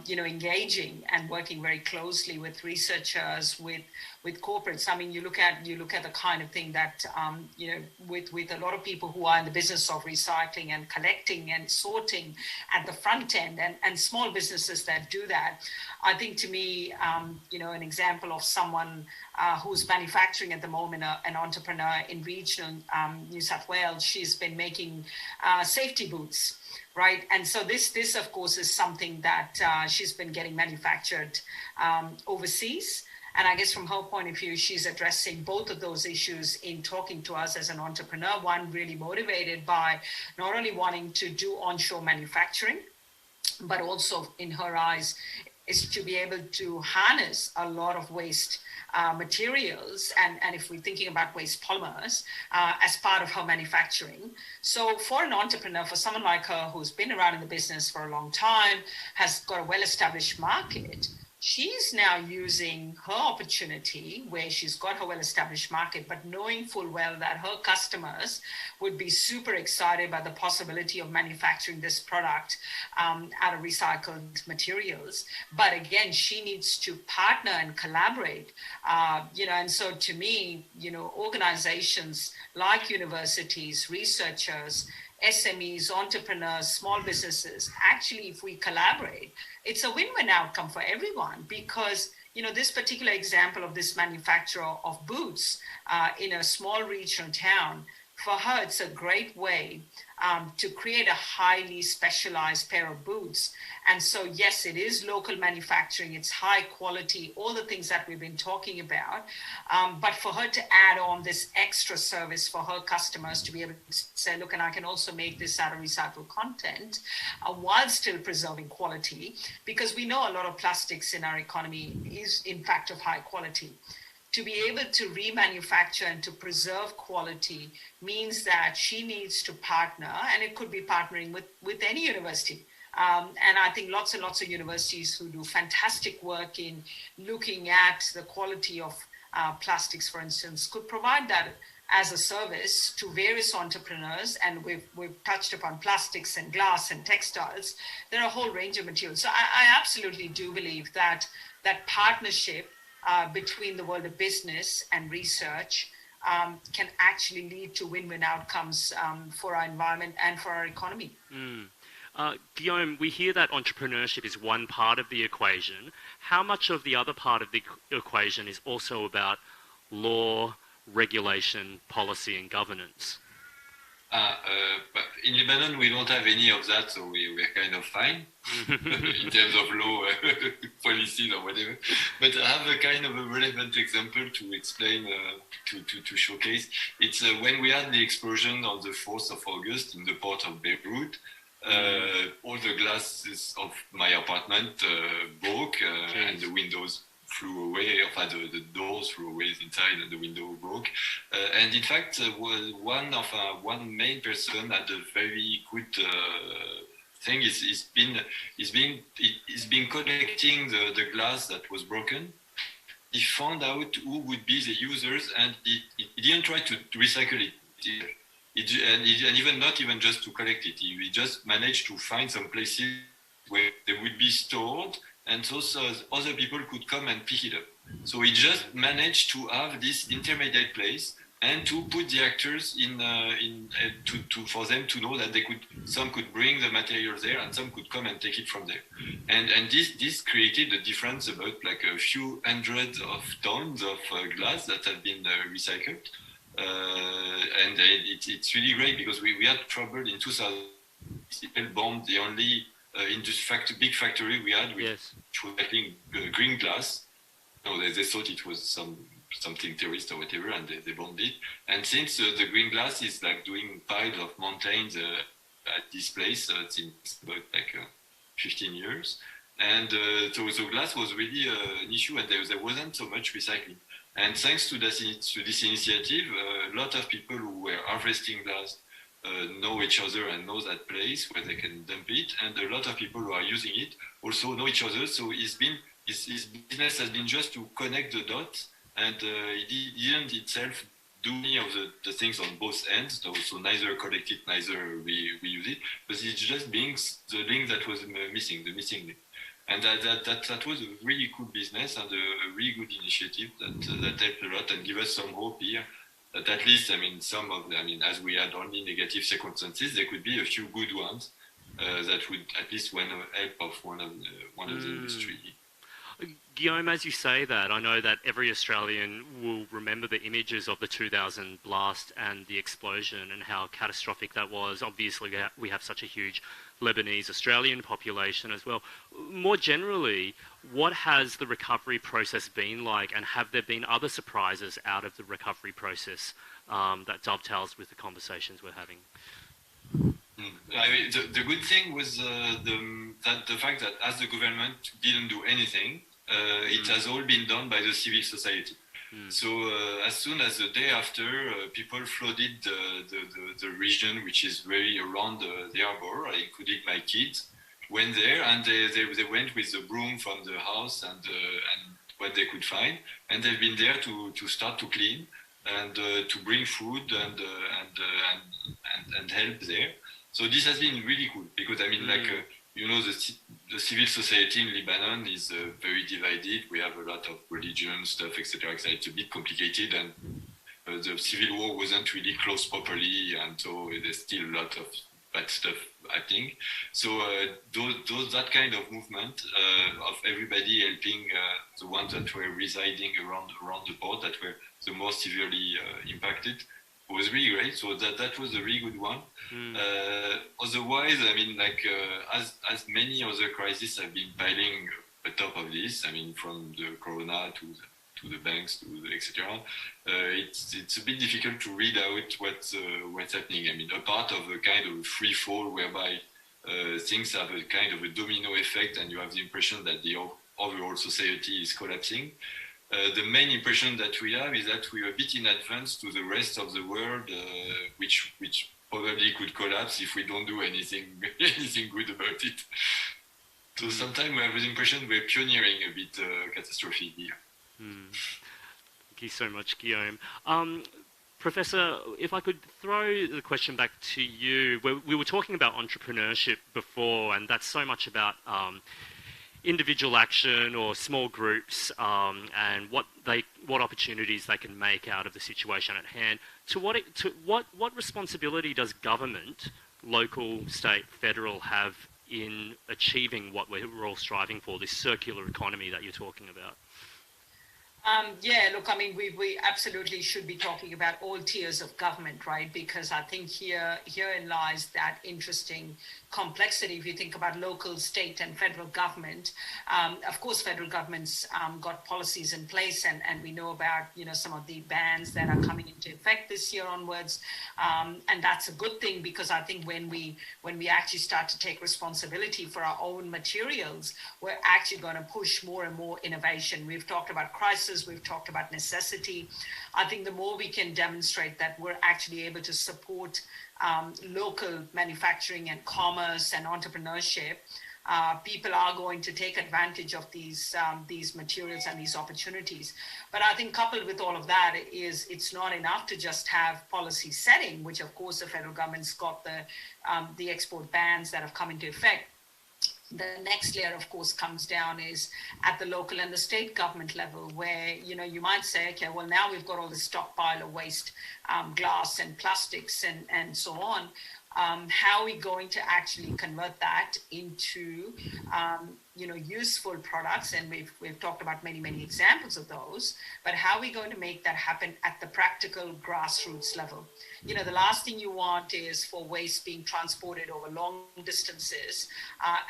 engaging and working very closely with researchers, with corporates. I mean, you look at the kind of thing that, with a lot of people who are in the business of recycling and collecting and sorting at the front end, and small businesses that do that. I think to me, an example of someone who's manufacturing at the moment, an entrepreneur in regional New South Wales. She's been making safety boots, right? And so this of course is something that she's been getting manufactured overseas. And I guess from her point of view, she's addressing both of those issues in talking to us as an entrepreneur. One, really motivated by not only wanting to do onshore manufacturing, but also in her eyes is to be able to harness a lot of waste materials, and if we're thinking about waste polymers as part of her manufacturing. So for an entrepreneur, for someone like her who's been around in the business for a long time, has got a well-established market, she's now using her opportunity where she's got her well-established market, but knowing full well that her customers would be super excited by the possibility of manufacturing this product out of recycled materials. But again, she needs to partner and collaborate, and so to me, organizations like universities, researchers, SMEs, entrepreneurs, small businesses, actually, if we collaborate, it's a win-win outcome for everyone because, this particular example of this manufacturer of boots in a small regional town, for her, it's a great way to create a highly specialized pair of boots. And so, yes, it is local manufacturing, it's high quality, all the things that we've been talking about. But for her to add on this extra service for her customers to be able to say, look, and I can also make this out of recycled content while still preserving quality, because we know a lot of plastics in our economy is in fact of high quality. To be able to remanufacture and to preserve quality means that she needs to partner, and it could be partnering with any university. And I think lots and lots of universities who do fantastic work in looking at the quality of plastics, for instance, could provide that as a service to various entrepreneurs. And we've touched upon plastics and glass and textiles. There are a whole range of materials. So I absolutely do believe that partnership between the world of business and research can actually lead to win-win outcomes for our environment and for our economy.
Guillaume, we hear that entrepreneurship is one part of the equation. How much of the other part of the equation is also about law, regulation, policy and governance?
But in Lebanon, we don't have any of that, so we're kind of fine in terms of law, policies or whatever. But I have a kind of a relevant example to explain, to showcase. It's when we had the explosion on the 4th of August in the port of Beirut. All the glasses of my apartment broke and the windows flew away, the doors flew away inside and the window broke. And in fact, one main person had a very good thing. He's been collecting the glass that was broken. He found out who would be the users, and he didn't try to recycle it. And even not even just to collect it. He just managed to find some places where they would be stored, and so other people could come and pick it up. So he just managed to have this intermediate place and to put the actors for them to know that some could bring the materials there and some could come and take it from there. And this created a difference about like a few hundreds of tons of glass that have been recycled. And it's really great because we had trouble in 2000. People bombed the only big factory we had, which was making green glass. No, they thought it was something terrorist or whatever, and they bombed it. And since the green glass is like doing piles of mountains at this place, it's about like 15 years. And so glass was really an issue, and there wasn't so much recycling. And thanks to this initiative, a lot of people who were harvesting glass know each other and know that place where they can dump it. And a lot of people who are using it also know each other. So his business has been just to connect the dots and it didn't itself do any of the things on both ends, so neither collect it, neither we use it, but it just brings the link that was missing, the missing link. And that was a really cool business and a really good initiative that helped a lot and give us some hope here that at least, as we had only negative circumstances, there could be a few good ones that would at least want help of one of the industry.
Guillaume, as you say that, I know that every Australian will remember the images of the 2000 blast and the explosion and how catastrophic that was. Obviously, we have such a huge Lebanese Australian population as well. More generally, what has the recovery process been like, and have there been other surprises out of the recovery process that dovetails with the conversations we're having?
The good thing was the fact that as the government didn't do anything, it has all been done by the civil society. So as soon as the day after, people flooded the region, which is very around the harbour, including my kids, went there and they went with the broom from the house and what they could find, and they've been there to start to clean and to bring food and help there. So this has been really cool because the civil society in Lebanon is very divided. We have a lot of religion stuff, etc. It's a bit complicated, and the civil war wasn't really closed properly, and so there's still a lot of bad stuff happening. So that kind of movement of everybody helping the ones that were residing around the port that were the most severely impacted was really great. So that was a really good one. Otherwise, as many other crises have been piling atop of this, from the corona to the banks to the etc. It's a bit difficult to read out what's happening. A part of a kind of free fall whereby things have a kind of a domino effect, and you have the impression that the overall society is collapsing. The main impression that we have is that we are a bit in advance to the rest of the world, which probably could collapse if we don't do anything good about it. So sometimes we have the impression we're pioneering a bit catastrophe here.
Thank you so much, Guillaume. Professor, if I could throw the question back to you. We were talking about entrepreneurship before, and that's so much about individual action or small groups and what opportunities they can make out of the situation at hand. What responsibility does government, local, state, federal, have in achieving what we're all striving for, this circular economy that you're talking about?
We absolutely should be talking about all tiers of government, right? Because I think herein lies that interesting complexity. If you think about local, state, and federal government, of course, federal government's got policies in place, and we know about some of the bans that are coming into effect this year onwards, and that's a good thing because I think when we actually start to take responsibility for our own materials, we're actually going to push more and more innovation. We've talked about crisis, we've talked about necessity. I think the more we can demonstrate that we're actually able to support local manufacturing and commerce and entrepreneurship, people are going to take advantage of these materials and these opportunities. But I think coupled with all of that is it's not enough to just have policy setting, which of course the federal government's got the export bans that have come into effect. The next layer, of course, comes down is at the local and the state government level, where you might say, okay, well, now we've got all this stockpile of waste, glass and plastics and so on. How are we going to actually convert that into useful products? And we've talked about many examples of those, but how are we going to make that happen at the practical grassroots level? The last thing you want is for waste being transported over long distances,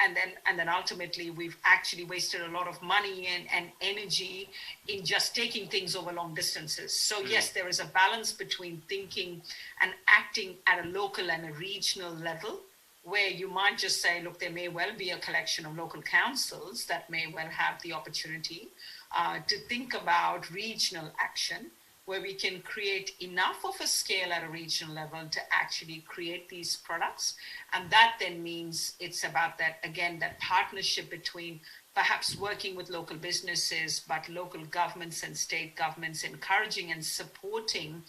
and then ultimately we've actually wasted a lot of money and energy in just taking things over long distances. So yes, there is a balance between thinking and acting at a local and a regional level, where you might just say, look, there may well be a collection of local councils that may well have the opportunity to think about regional action, where we can create enough of a scale at a regional level to actually create these products. And that then means it's about that, again, that partnership between perhaps working with local businesses, but local governments and state governments encouraging and supporting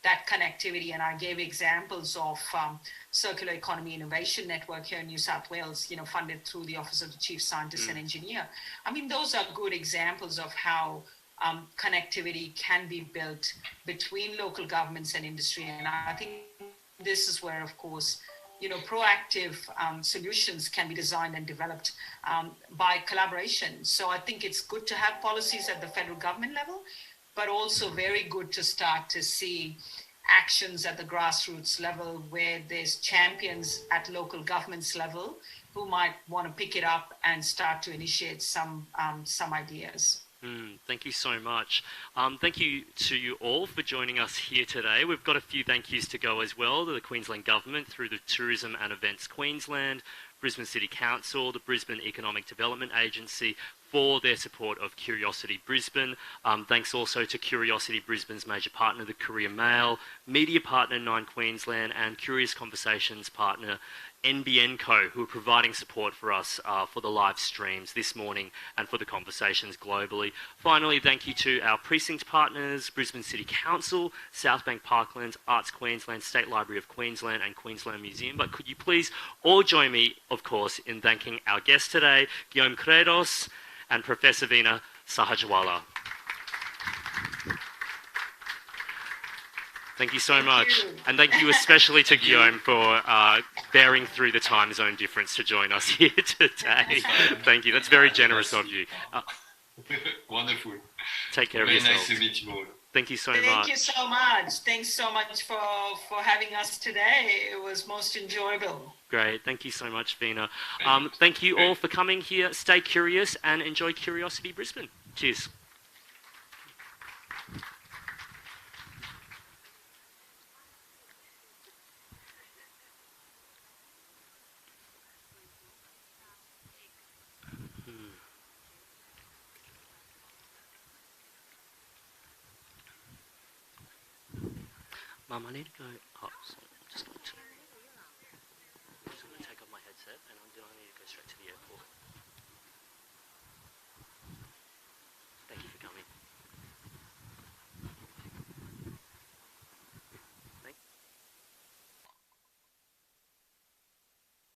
that connectivity. And I gave examples of Circular Economy Innovation Network here in New South Wales, funded through the Office of the Chief Scientist and Engineer. I mean, those are good examples of how connectivity can be built between local governments and industry. And I think this is where, of course, proactive solutions can be designed and developed by collaboration. So I think it's good to have policies at the federal government level, but also very good to start to see actions at the grassroots level where there's champions at local governments level who might want to pick it up and start to initiate some ideas.
Thank you so much. Thank you to you all for joining us here today. We've got a few thank yous to go as well to the Queensland Government through the Tourism and Events Queensland, Brisbane City Council, the Brisbane Economic Development Agency for their support of Curiosity Brisbane. Thanks also to Curiosity Brisbane's major partner, the Courier Mail, media partner 9 Queensland, and Curious Conversations partner NBN Co, who are providing support for us for the live streams this morning and for the conversations globally. Finally, thank you to our precinct partners, Brisbane City Council, Southbank Parklands, Arts Queensland, State Library of Queensland and Queensland Museum. But could you please all join me, of course, in thanking our guests today, Guillaume Credos and Professor Veena Sahajwala. Thank you so much. And thank you especially to Guillaume for bearing through the time zone difference to join us here today. Thank you. That's very generous of you.
Wonderful.
Take care of
Very
yourselves.
nice to meet you all.
Thank you so much.
Thank you so much. Thanks so much for having us today. It was most enjoyable.
Great. Thank you so much, Veena. Thank you all for coming here. Stay curious and enjoy Curiosity Brisbane. Cheers. Mum, I need to go. Oh, sorry. I'm just going to take off my headset and I need to go straight to the airport.